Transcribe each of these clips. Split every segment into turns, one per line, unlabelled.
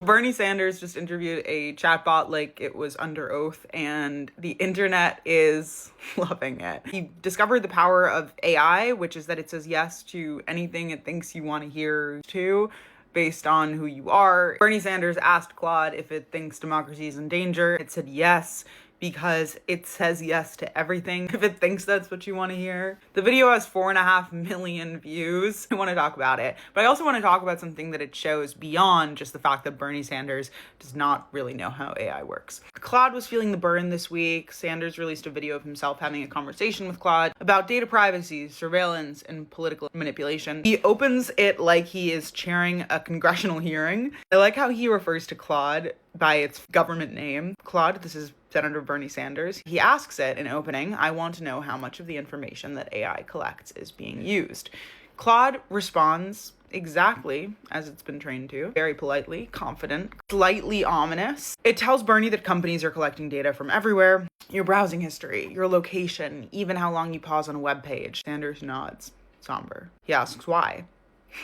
Bernie Sanders just interviewed a chatbot like it was under oath, and the internet is loving it. He discovered the power of AI, which is that it says yes to anything it thinks you want to hear to, based on who you are. Bernie Sanders asked Claude if it thinks democracy is in danger. It said yes, because it says yes to everything if it thinks that's what you want to hear. The video has 4.5 million views. I want to talk about it, but I also want to talk about something that it shows beyond just the fact that Bernie Sanders does not really know how AI works. Claude was feeling the burn this week. Sanders released a video of himself having a conversation with Claude about data privacy, surveillance, and political manipulation. He opens it like he is chairing a congressional hearing. I like how he refers to Claude by its government name. Claude, this is Senator Bernie Sanders. He asks it in opening, "I want to know how much of the information that AI collects is being used." Claude responds exactly as it's been trained to, very politely, confident, slightly ominous. It tells Bernie that companies are collecting data from everywhere, your browsing history, your location, even how long you pause on a web page. Sanders nods, somber. He asks why.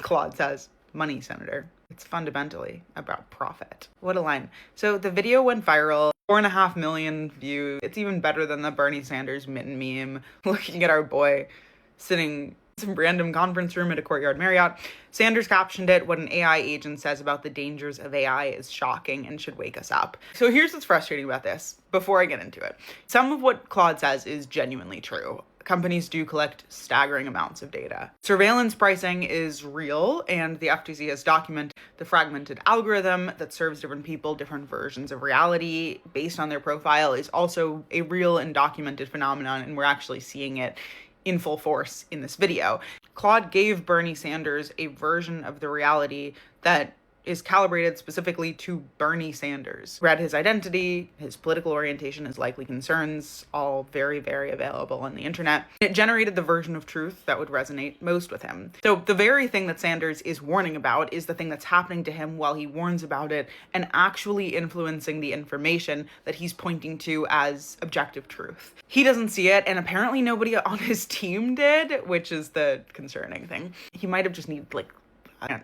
Claude says, "Money, Senator. It's fundamentally about profit." What a line. So the video went viral, 4.5 million views. It's even better than the Bernie Sanders mitten meme, looking at our boy sitting in some random conference room at a Courtyard Marriott. Sanders captioned it, "What an AI agent says about the dangers of AI is shocking and should wake us up." So here's what's frustrating about this, before I get into it. Some of what Claude says is genuinely true. Companies do collect staggering amounts of data. Surveillance pricing is real, and the FTC has documented the fragmented algorithm that serves different people different versions of reality based on their profile is also a real and documented phenomenon, and we're actually seeing it in full force in this video. Claude gave Bernie Sanders a version of the reality that is calibrated specifically to Bernie Sanders. Read his identity, his political orientation, his likely concerns, all very, very available on the internet. It generated the version of truth that would resonate most with him. So the very thing that Sanders is warning about is the thing that's happening to him while he warns about it and actually influencing the information that he's pointing to as objective truth. He doesn't see it, and apparently nobody on his team did, which is the concerning thing. He might have just needed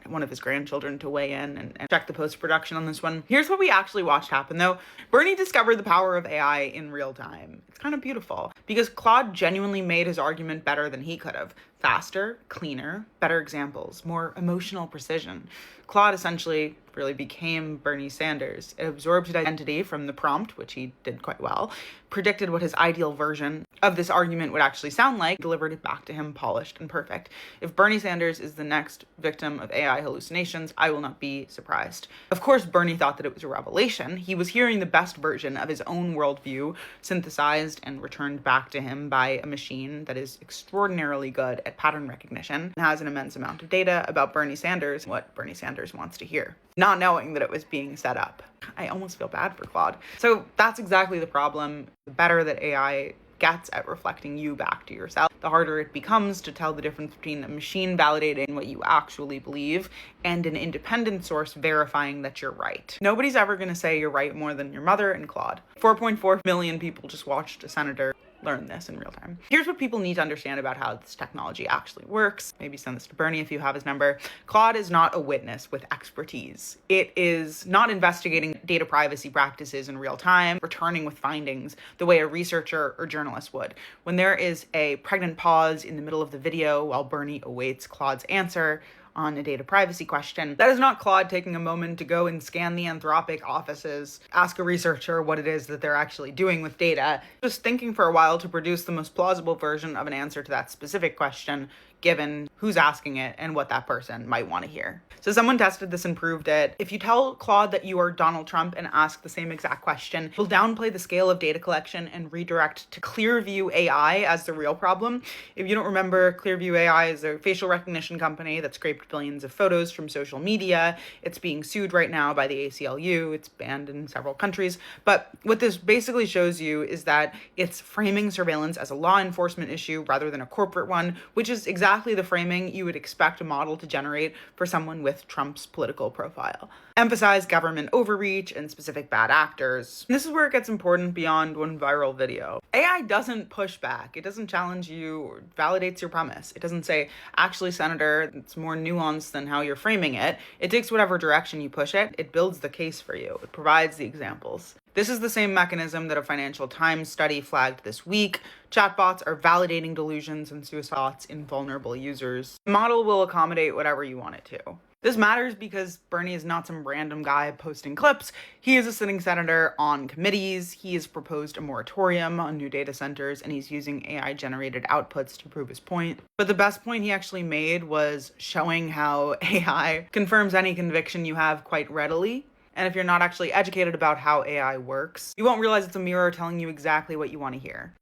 one of his grandchildren to weigh in and check the post-production on this one. Here's what we actually watched happen though. Bernie discovered the power of AI in real time. It's kind of beautiful because Claude genuinely made his argument better than he could have. Faster, cleaner, better examples, more emotional precision. Claude essentially really became Bernie Sanders. It absorbed his identity from the prompt, which he did quite well, predicted what his ideal version of this argument would actually sound like, delivered it back to him polished and perfect. If Bernie Sanders is the next victim of AI hallucinations, I will not be surprised. Of course, Bernie thought that it was a revelation. He was hearing the best version of his own worldview synthesized and returned back to him by a machine that is extraordinarily good at pattern recognition and has an immense amount of data about Bernie Sanders, what Bernie Sanders wants to hear, not knowing that it was being set up. I almost feel bad for Claude. So that's exactly the problem. The better that AI gets at reflecting you back to yourself, the harder it becomes to tell the difference between a machine validating what you actually believe and an independent source verifying that you're right. Nobody's ever going to say you're right more than your mother and Claude. 4.4 million people just watched a senator learn this in real time. Here's what people need to understand about how this technology actually works. Maybe send this to Bernie if you have his number. Claude is not a witness with expertise. It is not investigating data privacy practices in real time, returning with findings the way a researcher or journalist would. When there is a pregnant pause in the middle of the video while Bernie awaits Claude's answer on a data privacy question, that is not Claude taking a moment to go and scan the Anthropic offices, ask a researcher what it is that they're actually doing with data, just thinking for a while to produce the most plausible version of an answer to that specific question, given who's asking it and what that person might want to hear. So someone tested this and proved it. If you tell Claude that you are Donald Trump and ask the same exact question, it will downplay the scale of data collection and redirect to Clearview AI as the real problem. If you don't remember, Clearview AI is a facial recognition company that scraped billions of photos from social media. It's being sued right now by the ACLU. It's banned in several countries. But what this basically shows you is that it's framing surveillance as a law enforcement issue rather than a corporate one, which is exactly the framing you would expect a model to generate for someone with Trump's political profile. Emphasize government overreach and specific bad actors. This is where it gets important beyond one viral video. AI doesn't push back. It doesn't challenge you or validates your premise. It doesn't say, actually, Senator, it's more nuanced than how you're framing it. It takes whatever direction you push it. It builds the case for you. It provides the examples. This is the same mechanism that a Financial Times study flagged this week. Chatbots are validating delusions and suicides in vulnerable users. The model will accommodate whatever you want it to. This matters because Bernie is not some random guy posting clips. He is a sitting senator on committees. He has proposed a moratorium on new data centers, and he's using AI-generated outputs to prove his point. But the best point he actually made was showing how AI confirms any conviction you have quite readily. And if you're not actually educated about how AI works, you won't realize it's a mirror telling you exactly what you want to hear.